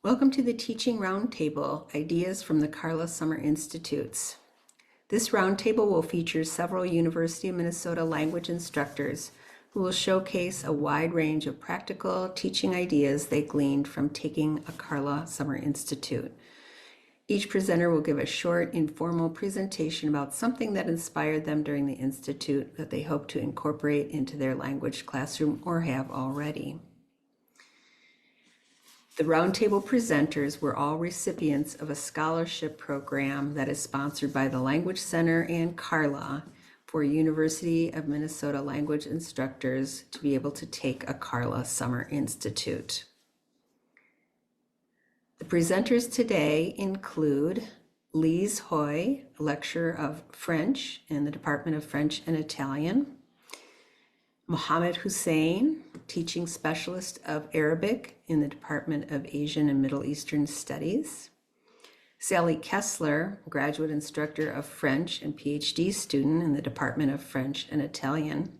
Welcome to the Teaching Roundtable, Ideas from the Carla Summer Institutes. This roundtable will feature several University of Minnesota language instructors who will showcase a wide range of practical teaching ideas they gleaned from taking a Carla Summer Institute. Each presenter will give a short, informal presentation about something that inspired them during the Institute that they hope to incorporate into their language classroom or have already. The roundtable presenters were all recipients of a scholarship program that is sponsored by the Language Center and Carla for University of Minnesota language instructors to be able to take a Carla Summer Institute. The presenters today include Lise Hoy, a lecturer of French in the Department of French and Italian, Mohammed Hussein, teaching specialist of Arabic in the Department of Asian and Middle Eastern Studies, Sally Kessler, graduate instructor of French and PhD student in the Department of French and Italian,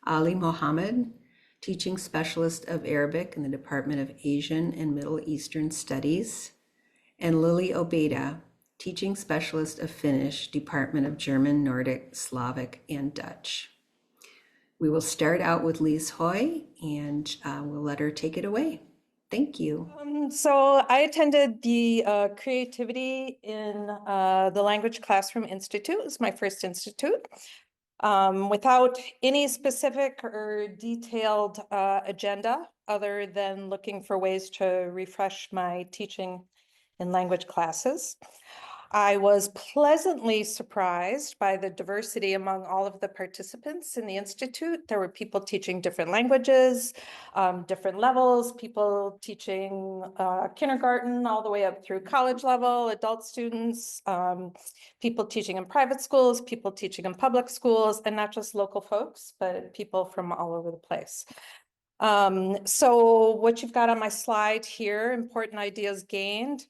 Ali Mohammed, teaching specialist of Arabic in the Department of Asian and Middle Eastern Studies, and Lily Obeda, teaching specialist of Finnish, Department of German, Nordic, Slavic, and Dutch. We will start out with Lise Hoy, and we'll let her take it away. Thank you. So I attended the Creativity in the Language Classroom Institute. It was my first institute. Without any specific or detailed agenda, other than looking for ways to refresh my teaching in language classes. I was pleasantly surprised by the diversity among all of the participants in the Institute. There were people teaching different languages, different levels, people teaching kindergarten all the way up through college level, adult students, people teaching in private schools, people teaching in public schools, and not just local folks, but people from all over the place. So what you've got on my slide here, important ideas gained.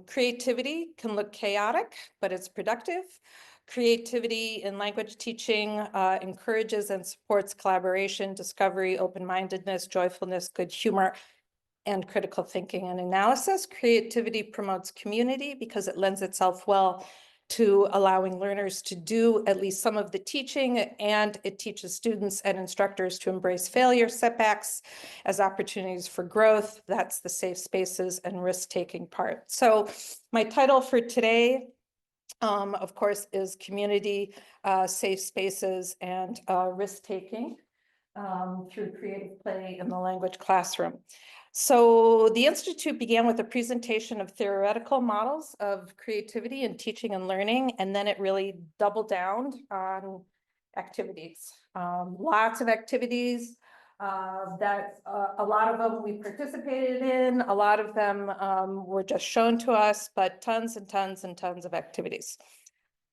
Creativity can look chaotic, but it's productive. Creativity in language teaching encourages and supports collaboration, discovery, open-mindedness, joyfulness, good humor, and critical thinking and analysis. Creativity promotes community because it lends itself well to allowing learners to do at least some of the teaching, and it teaches students and instructors to embrace failure, setbacks as opportunities for growth. That's the safe spaces and risk-taking part. So my title for today, of course, is Community, Safe Spaces, and Risk-Taking through Creative Play in the Language Classroom. So the Institute began with a presentation of theoretical models of creativity in teaching and learning, and then it really doubled down on activities. Lots of activities that a lot of them we participated in, a lot of them were just shown to us, but tons and tons and tons of activities.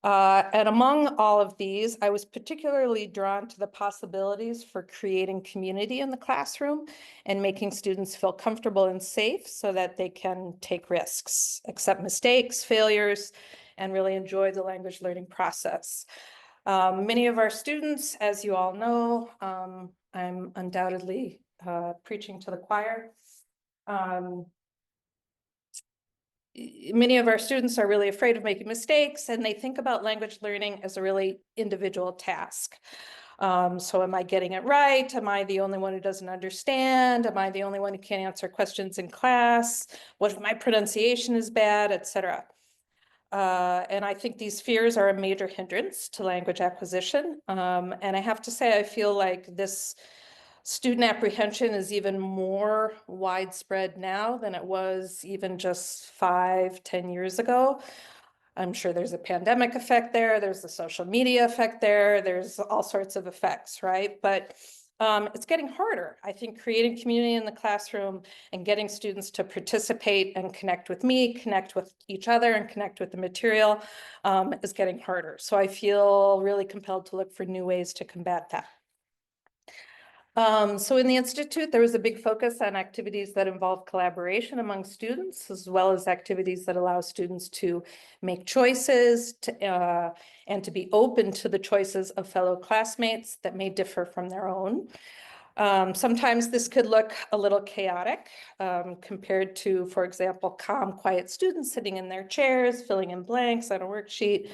And among all of these, I was particularly drawn to the possibilities for creating community in the classroom and making students feel comfortable and safe so that they can take risks, accept mistakes, failures, and really enjoy the language learning process. Many of our students, as you all know, I'm undoubtedly preaching to the choir. Many of our students are really afraid of making mistakes, and they think about language learning as a really individual task. So am I getting it right? Am I the only one who doesn't understand? Am I the only one who can't answer questions in class? What if my pronunciation is bad, etc.? And I think these fears are a major hindrance to language acquisition. And I have to say, I feel like this student apprehension is even more widespread now than it was even just 5-10 years ago. I'm sure there's a pandemic effect there, there's the social media effect there, there's all sorts of effects, right? But it's getting harder. I think creating community in the classroom and getting students to participate and connect with me, connect with each other, and connect with the material is getting harder. So I feel really compelled to look for new ways to combat that. So in the Institute, there was a big focus on activities that involve collaboration among students, as well as activities that allow students to make choices and to be open to the choices of fellow classmates that may differ from their own. Sometimes this could look a little chaotic compared to, for example, calm, quiet students sitting in their chairs, filling in blanks on a worksheet,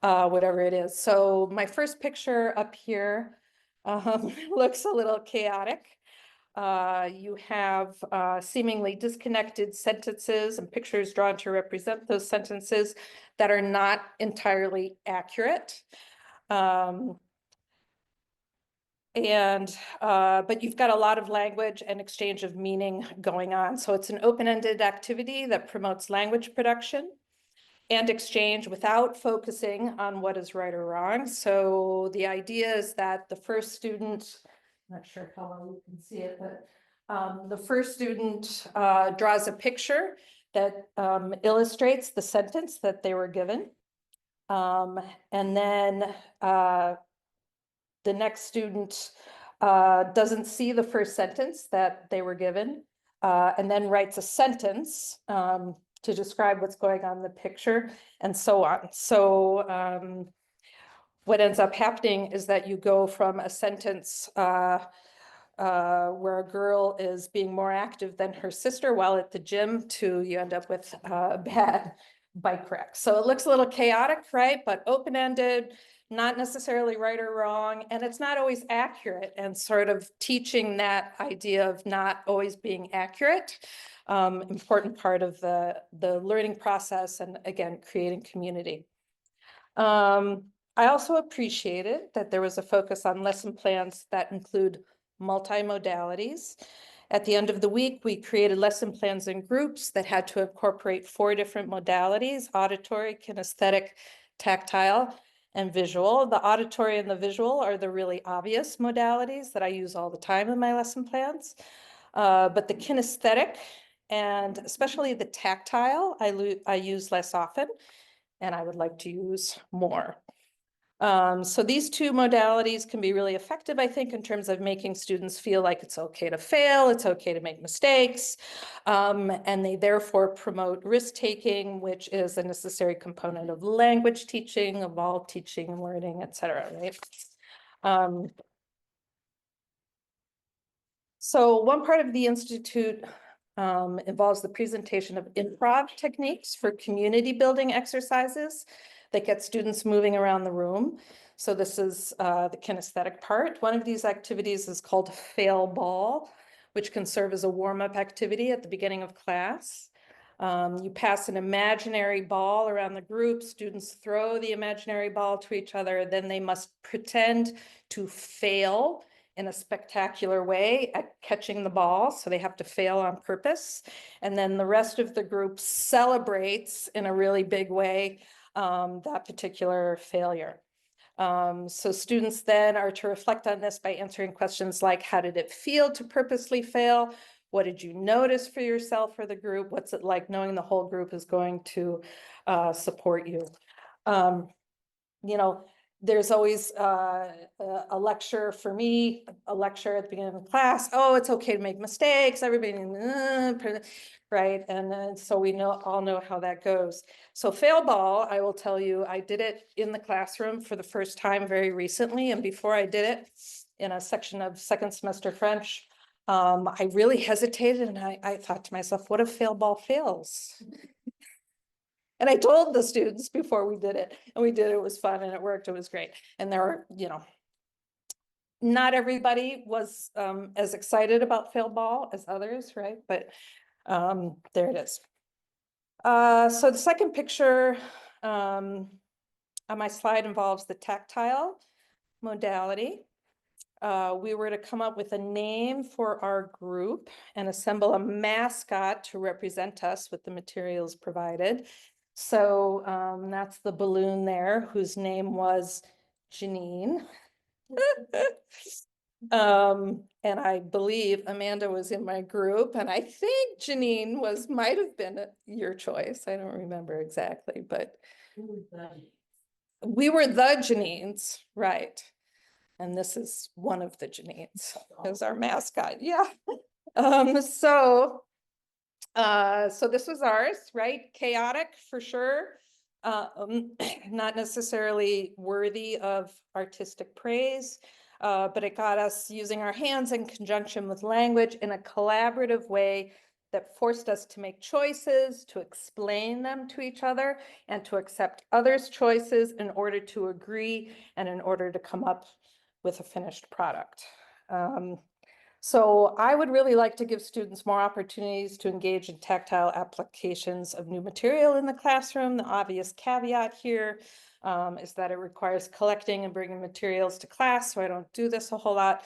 whatever it is. So my first picture up here looks a little chaotic. You have seemingly disconnected sentences and pictures drawn to represent those sentences that are not entirely accurate. But you've got a lot of language and exchange of meaning going on. So it's an open-ended activity that promotes language production and exchange without focusing on what is right or wrong. So the idea is that the first student, I'm not sure how well you can see it, but the first student draws a picture that illustrates the sentence that they were given. And then the next student doesn't see the first sentence that they were given, and then writes a sentence to describe what's going on in the picture, and so on. So what ends up happening is that you go from a sentence where a girl is being more active than her sister while at the gym to you end up with a bad bike wreck. So it looks a little chaotic, right? But open-ended, not necessarily right or wrong, and it's not always accurate, and sort of teaching that idea of not always being accurate, important part of the learning process, and again, creating community. I also appreciated that there was a focus on lesson plans that include multimodalities. At the end of the week, we created lesson plans in groups that had to incorporate 4 different modalities: auditory, kinesthetic, tactile, and visual. The auditory and the visual are the really obvious modalities that I use all the time in my lesson plans. But the kinesthetic, and especially the tactile, I use less often, and I would like to use more. So these 2 modalities can be really effective, I think, in terms of making students feel like it's okay to fail, it's okay to make mistakes, and they therefore promote risk-taking, which is a necessary component of language teaching, of all teaching and learning, et cetera, right? So one part of the Institute involves the presentation of improv techniques for community building exercises that get students moving around the room. So this is the kinesthetic part. One of these activities is called Fail Ball, which can serve as a warm-up activity at the beginning of class. You pass an imaginary ball around the group. Students throw the imaginary ball to each other. Then they must pretend to fail in a spectacular way at catching the ball. So they have to fail on purpose. And then the rest of the group celebrates in a really big way that particular failure. So students then are to reflect on this by answering questions like, how did it feel to purposely fail? What did you notice for yourself or the group? What's it like knowing the whole group is going to support you? You know, there's always a lecture for me, a lecture at the beginning of class. Oh, it's okay to make mistakes. Everybody, right? And so we all know how that goes. So fail ball, I will tell you, I did it in the classroom for the first time very recently. And before I did it in a section of second semester French, I really hesitated, and I thought to myself, what if fail ball fails? And I told the students before we did it, and we did it, it was fun and it worked, it was great. And there were, not everybody was as excited about fail ball as others, right? But there it is. So the second picture on my slide involves the tactile modality. We were to come up with a name for our group and assemble a mascot to represent us with the materials provided. So that's the balloon there, whose name was Janine. And I believe Amanda was in my group, and I think Janine might have been your choice. I don't remember exactly, but we were the Janines, right? And this is one of the Janines as our mascot. Yeah. So this was ours, right? Chaotic for sure. Not necessarily worthy of artistic praise. but it got us using our hands in conjunction with language in a collaborative way that forced us to make choices, to explain them to each other, and to accept others' choices in order to agree and in order to come up with a finished product. So I would really like to give students more opportunities to engage in tactile applications of new material in the classroom. The obvious caveat here is that it requires collecting and bringing materials to class, so I don't do this a whole lot,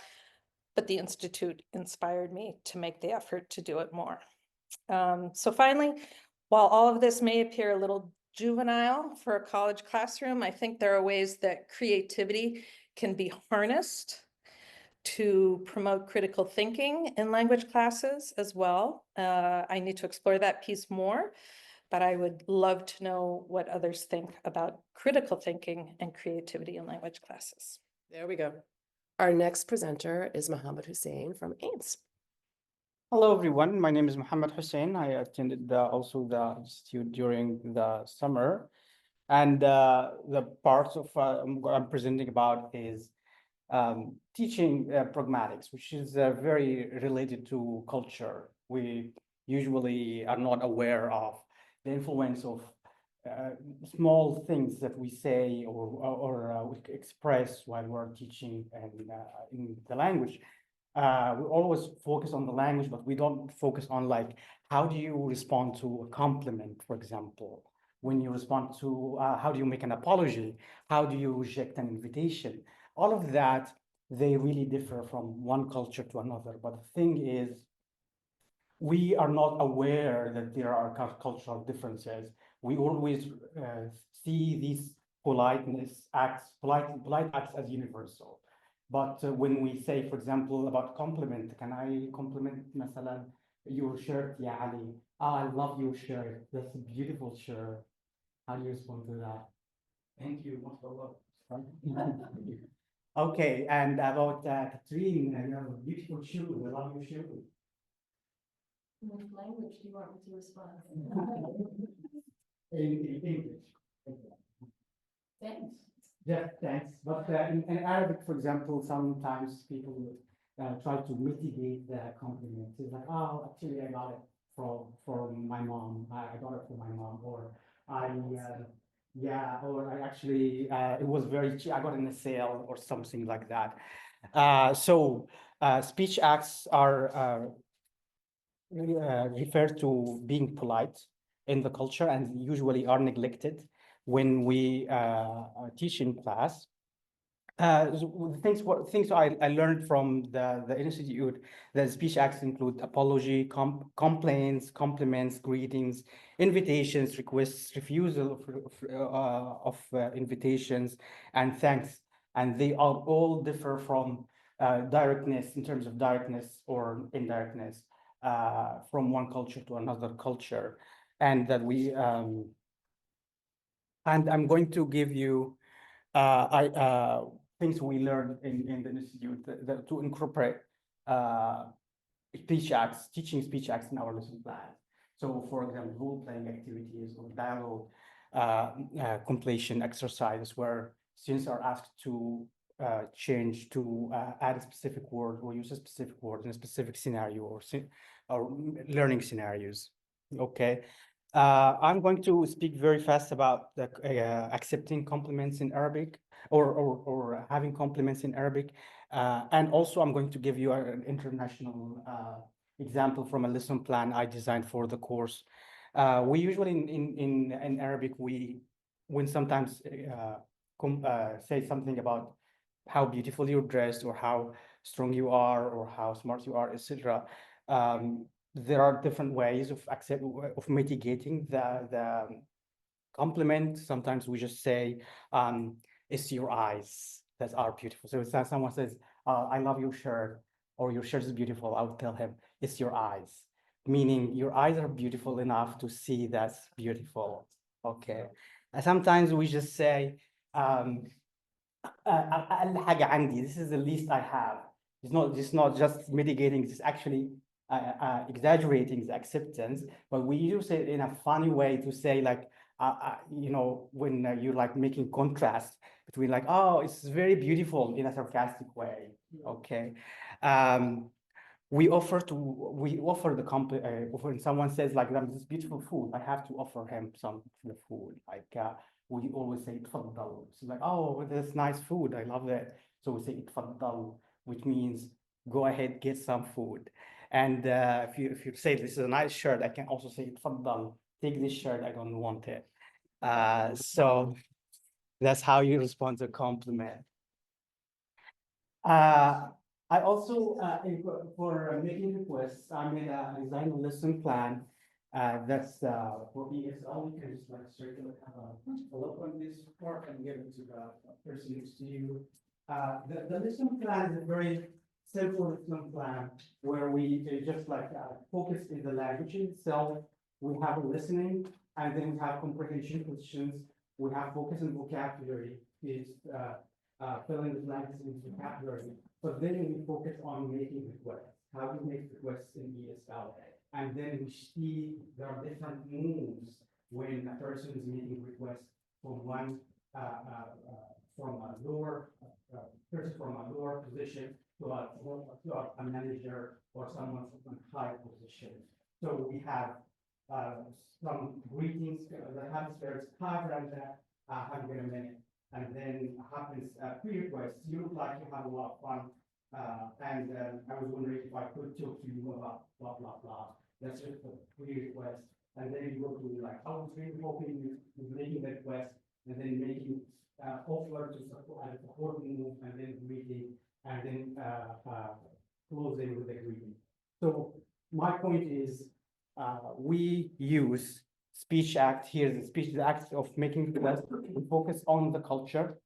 but the Institute inspired me to make the effort to do it more. So finally, while all of this may appear a little juvenile for a college classroom, I think there are ways that creativity can be harnessed to promote critical thinking in language classes as well. I need to explore that piece more, but I would love to know what others think about critical thinking and creativity in language classes. There we go. Our next presenter is Mohammed Hussein from Ames. Hello, everyone. My name is Mohammed Hussein. I attended also the institute during the summer. And the parts of what I'm presenting about is teaching pragmatics, which is very related to culture. We usually are not aware of the influence of small things that we say or we express while we're teaching in the language. We always focus on the language, but we don't focus on like, how do you respond to a compliment, for example? When you respond to, how do you make an apology? How do you reject an invitation? All of that, they really differ from one culture to another. But the thing is, we are not aware that there are cultural differences. We always see these polite acts as universal. But when we say, for example, about compliment, can I compliment مثلا your shirt, yeah, Ali? I love your shirt. That's a beautiful shirt. How do you respond to that? Thank you. Okay, and about Catherine, you have a beautiful shoe. I love your shoe. What language do you want me to respond? In English. Thanks. Yeah, thanks. But in Arabic, for example, sometimes people try to mitigate the compliment. It's like, oh, actually, I got it from my mom. I got it from my mom, or yeah, or I actually it was very cheap. I got in a sale or something like that. So speech acts are refer to being polite in the culture and usually are neglected when we teach in class. Things I learned from the institute, that speech acts include apology, complaints, compliments, greetings, invitations, requests, refusal of invitations, and thanks. And they are all differ from directness in terms of directness or indirectness from one culture to another culture. And that we and I'm going to give you things we learned in the institute to incorporate teaching speech acts in our lesson plan. So, for example, role-playing activities or dialogue completion exercises where students are asked to change to add a specific word or use a specific word in a specific scenario or learning scenarios. Okay. I'm going to speak very fast about the, accepting compliments in Arabic or having compliments in Arabic. And also I'm going to give you an international example from a lesson plan I designed for the course. We usually in Arabic, when sometimes say something about how beautiful you're dressed or how strong you are or how smart you are, etc. There are different ways of mitigating the compliment. Sometimes we just say, it's your eyes that are beautiful. So if someone says, I love your shirt, or your shirt is beautiful, I would tell him, it's your eyes, meaning your eyes are beautiful enough to see that's beautiful. Okay. And sometimes we just say, أقل حاجة عندي, this is the least I have. It's not just mitigating, it's actually exaggerating the acceptance, but we use it in a funny way to say like, you know, when you're like making contrast between like, oh, it's very beautiful in a sarcastic way. Okay. We offer the when someone says like, "There's this beautiful food," I have to offer him some of the food. Like we always say "Tfaddal." So like, "Oh, this nice food, I love it." So we say "Tfaddal," which means go ahead, get some food. And if you say this is a nice shirt, I can also say "Tfaddal." Take this shirt, I don't want it. So that's how you respond to a compliment. I also, for making requests, I made a design a lesson plan. That's for ESL. You can just like circle it, a look on this part and give it to the person next to you. The lesson plan is a very simple lesson plan where we just like focus in the language itself. We have listening, and then we have comprehension questions. We have focus and vocabulary. Is filling the blanks in vocabulary. But then we focus on making requests, how we make requests in ESL. And then we see there are different moves when a person is making requests from one, from a lower, person from a lower position to a manager or someone from a high position. So we have some greetings that happens there. Hi, Brenda, have a good minute. And then happens pre-request. You look like you have a lot of fun. And I was wondering if I could talk to you about blah, blah, blah. That's just a pre-request. And then you go to like, I was really hoping you making the request and then making offer to support move and then greeting and then closing with the greeting. So my point is we use speech act here, the speech act of making requests. We focus on the culture.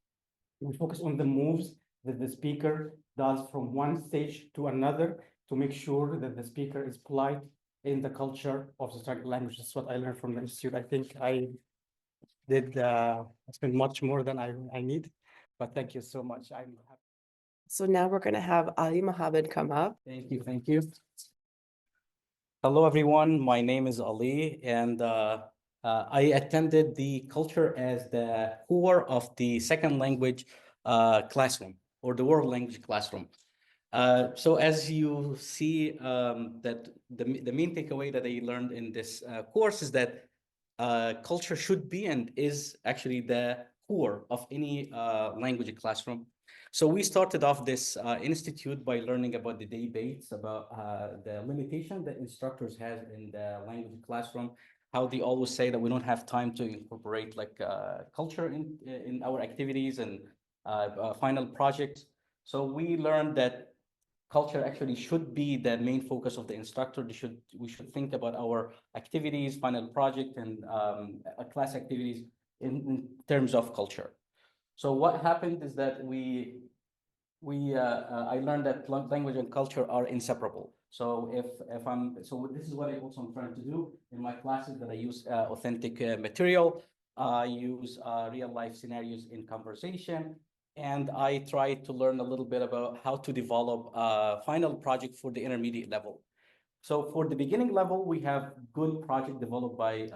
We focus on the moves that the speaker does from one stage to another to make sure that the speaker is polite in the culture of the target language. That's what I learned from the institute. I think I did spend much more than I need, but thank you so much. I'm happy. So now we're going to have Ali Mohammed come up. Thank you, thank you. Hello, everyone. My name is Ali, and I attended the culture as the core of the second language classroom or the world language classroom. So as you see, that the main takeaway that I learned in this course is that culture should be and is actually the core of any language classroom. So we started off this institute by learning about the debates, about the limitation that instructors have in the language classroom, how they always say that we don't have time to incorporate like culture in our activities and final projects. So we learned that culture actually should be the main focus of the instructor. We should think about our activities, final project, and class activities in terms of culture. So what happened is that I learned that language and culture are inseparable. So so this is what I also am trying to do in my classes, that I use authentic material. I use real life scenarios in conversation, and I try to learn a little bit about how to develop a final project for the intermediate level. So for the beginning level, we have good project developed by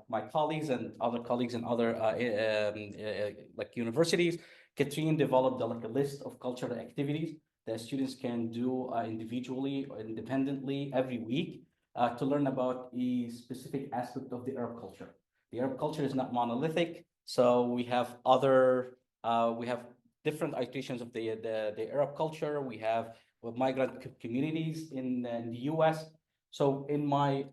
my colleagues and other colleagues in other like universities. Katrine developed like a list of cultural activities that students can do individually or independently every week to learn about a specific aspect of the Arab culture. The Arab culture is not monolithic, so we have different iterations of the Arab culture. We have migrant communities in the US. So in my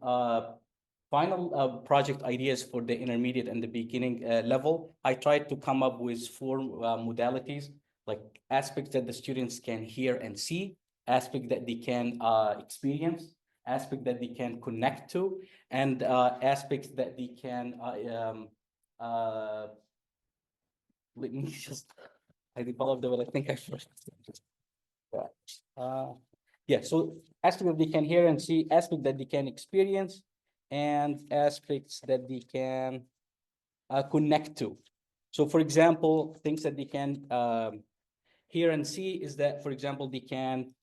final project ideas for the intermediate and the beginning level, I tried to come up with 4 modalities, like aspects that the students can hear and see, aspects that they can experience, aspects that they can connect to, and aspects that they can let me just, I developed it, but I think I first. Yeah, so aspects that they can hear and see, aspects that they can experience, and aspects that they can connect to. So for example, things that they can hear and see is that, for example, they can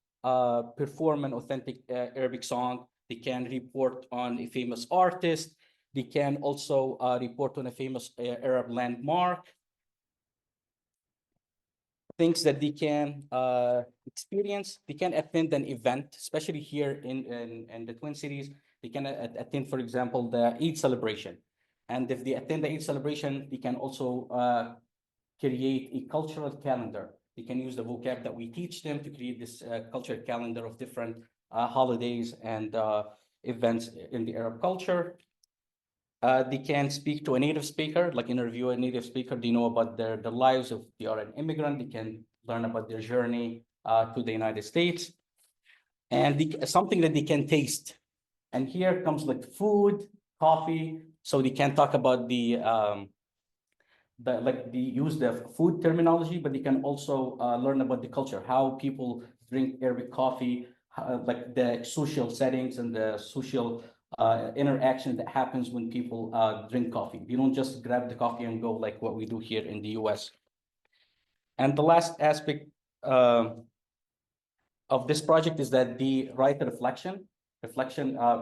perform an authentic Arabic song, they can report on a famous artist, They can also report on a famous Arab landmark, things that they can experience. They can attend an event, especially here in the Twin Cities. They can attend, for example, the Eid celebration. And if they attend the Eid celebration, they can also create a cultural calendar. They can use the vocab that we teach them to create this cultural calendar of different holidays and events in the Arab culture. They can speak to a native speaker, like interview a native speaker. They know about their lives. If they are an immigrant, they can learn about their journey to the United States. And something that they can taste. And here comes like food, coffee. So they can talk about the like they use the food terminology, but they can also learn about the culture, how people drink Arabic coffee, like the social settings and the social interaction that happens when people drink coffee. You don't just grab the coffee and go like what we do here in the US. And the last aspect of this project is that they write a reflection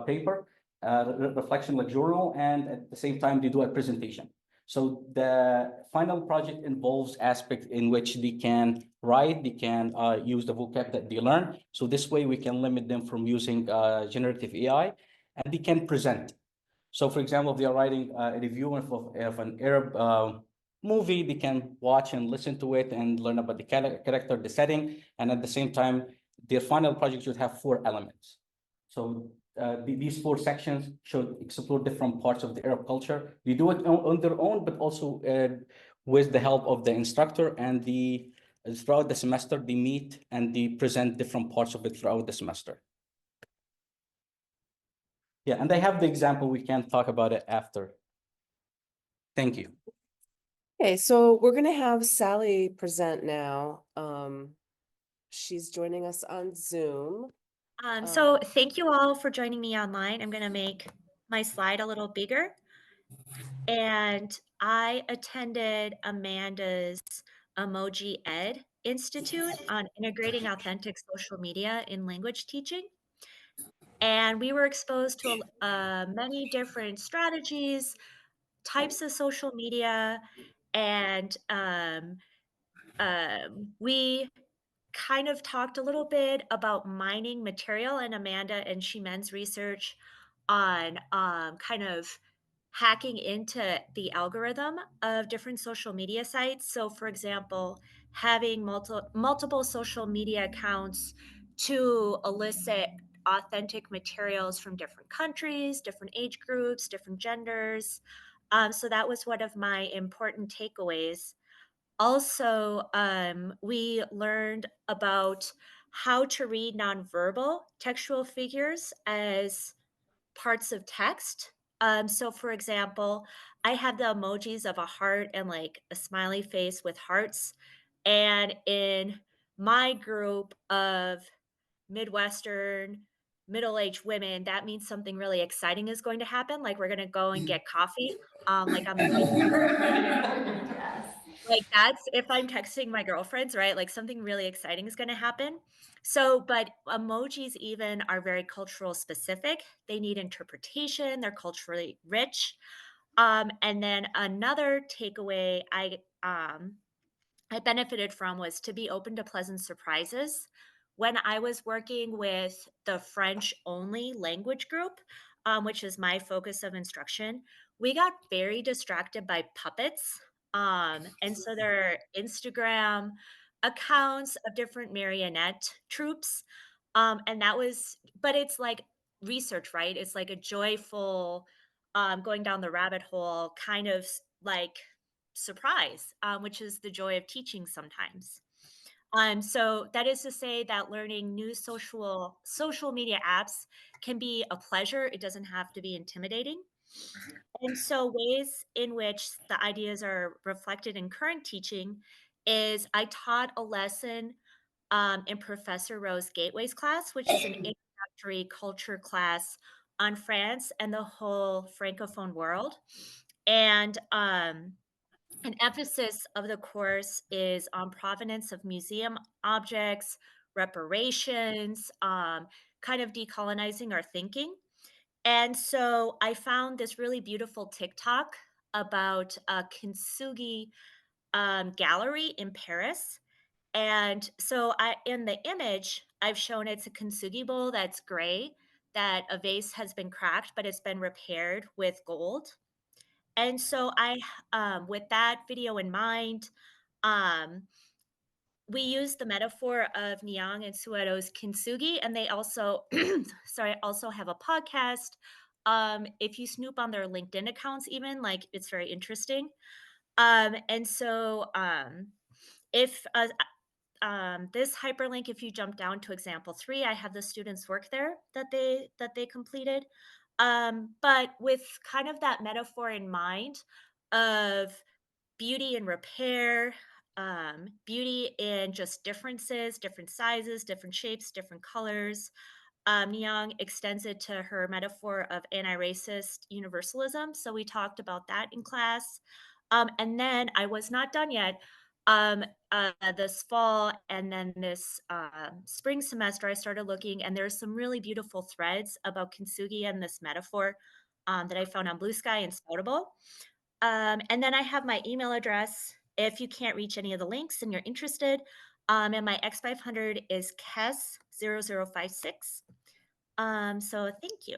paper, reflection like journal, and at the same time they do a presentation. So the final project involves aspects in which they can write, they can use the vocab that they learn. So this way we can limit them from using generative AI, and they can present. So for example, if they are writing a review of an Arab movie, they can watch and listen to it and learn about the character, the setting, and at the same time, their final project should have 4 elements. So these 4 sections should explore different parts of the Arab culture. They do it on their own, but also with the help of the instructor, and throughout the semester, they meet and they present different parts of it throughout the semester. Yeah, and I have the example. We can talk about it after. Thank you. Okay, so we're gonna have Sally present now. She's joining us on Zoom. So thank you all for joining me online. I'm going to make my slide a little bigger. And I attended Amanda's Emoji Ed Institute on integrating authentic social media in language teaching. And we were exposed to many different strategies, types of social media, and we kind of talked a little bit about mining material, and Amanda and Shimen's research on kind of hacking into the algorithm of different social media sites. So, for example, having multiple social media accounts to elicit authentic materials from different countries, different age groups, different genders. So that was one of my important takeaways. Also, we learned about how to read nonverbal textual figures as parts of text. So, for example, I have the emojis of a heart and like a smiley face with hearts. And in my group of Midwestern middle-aged women, that means something really exciting is going to happen. Like we're going to go and get coffee, like on the way to work. Yes. Like, that's if I'm texting my girlfriends, right? Like, something really exciting is gonna happen. So, but emojis even are very cultural specific. They need interpretation, they're culturally rich. And then another takeaway I benefited from was to be open to pleasant surprises. When I was working with the French only language group, which is my focus of instruction, we got very distracted by puppets. And so there are Instagram accounts of different marionette troops. And that was, but it's like research, right? It's like a joyful, going down the rabbit hole kind of like surprise, which is the joy of teaching sometimes. So that is to say that learning new social media apps can be a pleasure. It doesn't have to be intimidating. And so ways in which the ideas are reflected in current teaching is I taught a lesson in Professor Rose Gateway's class, which is an introductory culture class on France and the whole Francophone world. And an emphasis of the course is on provenance of museum objects, reparations, kind of decolonizing our thinking. And so I found this really beautiful TikTok about a kintsugi gallery in Paris. And so in the image, I've shown it's a kintsugi bowl that's gray, that a vase has been cracked, but it's been repaired with gold. And so with that video in mind, um, we use the metaphor of Niang and Suedo's kintsugi, and they also, sorry, also have a podcast. If you snoop on their LinkedIn accounts, even like it's very interesting. And so if this hyperlink, if you jump down to example 3, I have the students' work there that they completed. But with kind of that metaphor in mind of beauty and repair, beauty in just differences, different sizes, different shapes, different colors. Young extends it to her metaphor of anti-racist universalism. So we talked about that in class. And then I was not done yet. This fall and then this spring semester, I started looking, and there's some really beautiful threads about kintsugi and this metaphor that I found on Blue Sky and Spoutable. And then I have my email address if you can't reach any of the links and you're interested. And my X500 is Kes0056. So thank you.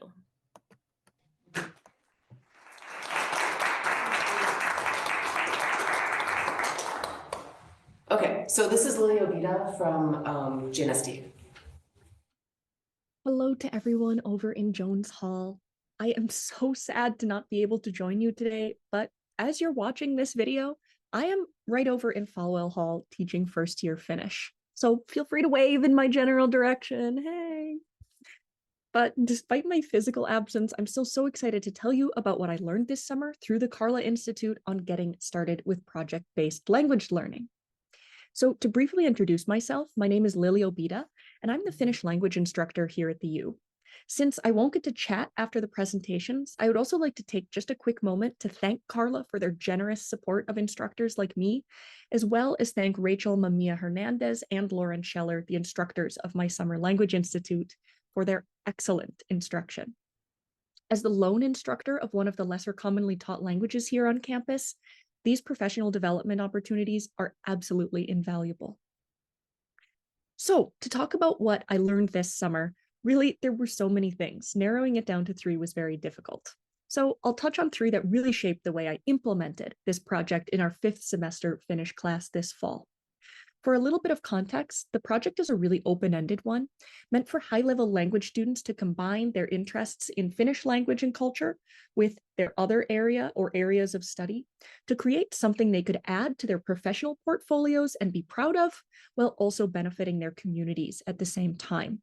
Okay, so this is Lily Obita from GNSD. Hello to everyone over in Jones Hall. I am so sad to not be able to join you today, but as you're watching this video, I am right over in Falwell Hall teaching first year Finnish. So feel free to wave in my general direction. Hey! But despite my physical absence, I'm still so excited to tell you about what I learned this summer through the Carla Institute on getting started with project-based language learning. So to briefly introduce myself, my name is Lily Obita, and I'm the Finnish language instructor here at the U. Since I won't get to chat after the presentations, I would also like to take just a quick moment to thank Carla for their generous support of instructors like me, as well as thank Rachel Mamia Hernandez and Lauren Scheller, the instructors of my Summer Language Institute, for their excellent instruction. As the lone instructor of one of the lesser commonly taught languages here on campus, these professional development opportunities are absolutely invaluable. So, to talk about what I learned this summer, really, there were so many things. Narrowing it down to 3 was very difficult. So, I'll touch on 3 that really shaped the way I implemented this project in our 5th semester Finnish class this fall. For a little bit of context, the project is a really open-ended one, meant for high-level language students to combine their interests in Finnish language and culture with their other area or areas of study to create something they could add to their professional portfolios and be proud of, while also benefiting their communities at the same time.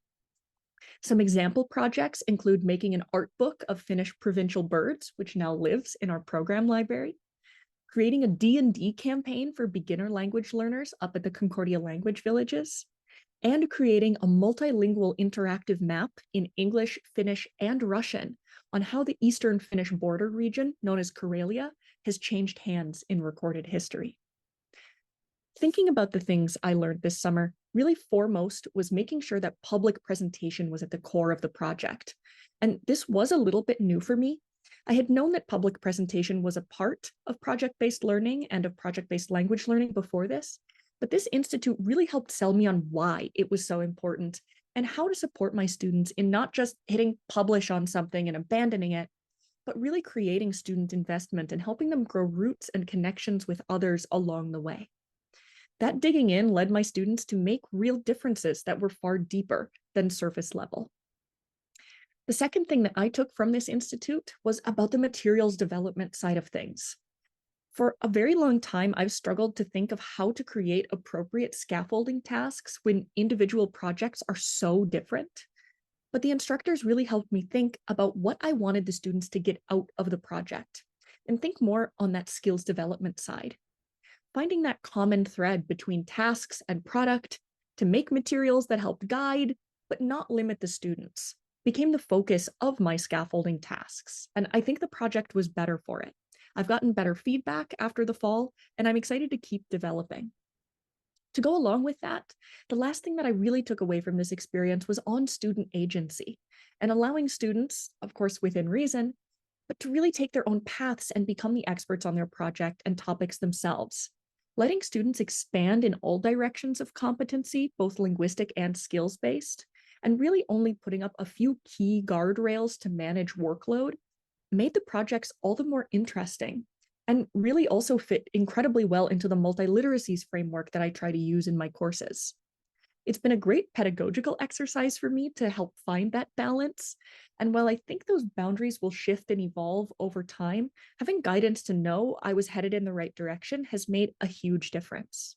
Some example projects include making an art book of Finnish provincial birds, which now lives in our program library, creating a D&D campaign for beginner language learners up at the Concordia Language Villages, and creating a multilingual interactive map in English, Finnish, and Russian on how the Eastern Finnish border region, known as Karelia, has changed hands in recorded history. Thinking about the things I learned this summer, really foremost was making sure that public presentation was at the core of the project. And this was a little bit new for me. I had known that public presentation was a part of project-based learning and of project-based language learning before this, but this institute really helped sell me on why it was so important and how to support my students in not just hitting publish on something and abandoning it, but really creating student investment and helping them grow roots and connections with others along the way. That digging in led my students to make real differences that were far deeper than surface level. The second thing that I took from this institute was about the materials development side of things. For a very long time, I've struggled to think of how to create appropriate scaffolding tasks when individual projects are so different. But the instructors really helped me think about what I wanted the students to get out of the project and think more on that skills development side. Finding that common thread between tasks and product to make materials that helped guide, but not limit the students, became the focus of my scaffolding tasks. And I think the project was better for it. I've gotten better feedback after the fall, and I'm excited to keep developing. To go along with that, the last thing that I really took away from this experience was on student agency and allowing students, of course, within reason, but to really take their own paths and become the experts on their project and topics themselves. Letting students expand in all directions of competency, both linguistic and skills-based, and really only putting up a few key guardrails to manage workload made the projects all the more interesting and really also fit incredibly well into the multiliteracies framework that I try to use in my courses. It's been a great pedagogical exercise for me to help find that balance. And while I think those boundaries will shift and evolve over time, having guidance to know I was headed in the right direction has made a huge difference.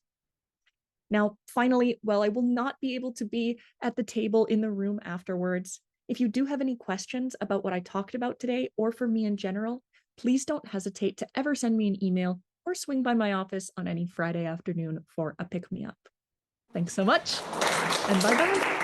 Now, finally, while I will not be able to be at the table in the room afterwards, if you do have any questions about what I talked about today or for me in general, please don't hesitate to ever send me an email or swing by my office on any Friday afternoon for a pick-me-up. Thanks so much, and bye-bye.